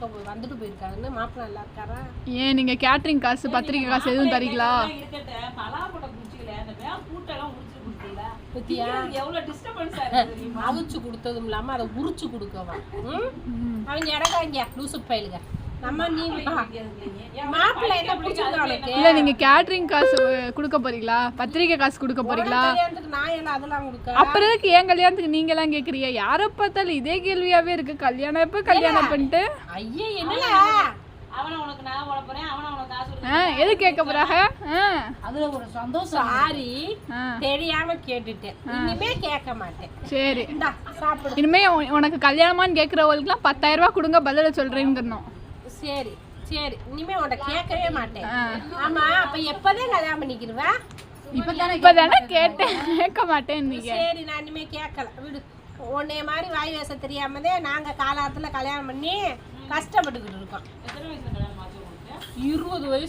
வந்துட்டு போயிருக்காருன்னு மாப்பிள்ளை நல்லா இருக்காரா? ஏன் நீங்க கேட்டரிங் காசு பத்திரிக்கை காசு எதுவும் தரீங்களா? அவிச்சு கொடுத்ததும் இல்லாம அதை உரிச்சு கொடுக்கவா? அவங்க இடக்காங்க லூசு பயிலுங்க. இல்ல நீங்க கேட்டரிங் காசு கொடுக்க போறீங்களா, பத்திரிக்கை காசு கொடுக்க போறீங்களா? அப்புறம் எதுக்கு என் கல்யாணத்துக்கு நீங்க எல்லாம் கேக்குறீங்க? யார பார்த்தாலும் இதே கேள்வியாவே இருக்கு. கல்யாணம் எப்ப கல்யாணம் பண்ணிட்டு எது கேட்க போறாங்க? அதுல ஒரு சந்தோஷம். சாரி தெரியாம கேட்டுட்டேன், இனிமே கேட்க மாட்டேன். சரி இனிமே உனக்கு கல்யாணமான்னு கேக்குறவங்களுக்கு எல்லாம் 10,000 ரூபாய் கொடுங்க பதில சொல்றேன்னு. சரி சரி இனிமே உன்னை கேட்கவே மாட்டேன். ஆமா அப்ப எப்பதான் கல்யாணம் பண்ணிக்கிடுவா? இப்பதானே கேட்டேன், கேட்க மாட்டேன். சரி நான் இனிமே கேட்கல விடு. உன்னைய மாதிரி வாய் வேச தெரியாமதே நாங்க காலத்துல கல்யாணம் பண்ணி கஷ்டப்பட்டுக்கிட்டு இருக்கோம். 20 வயசு.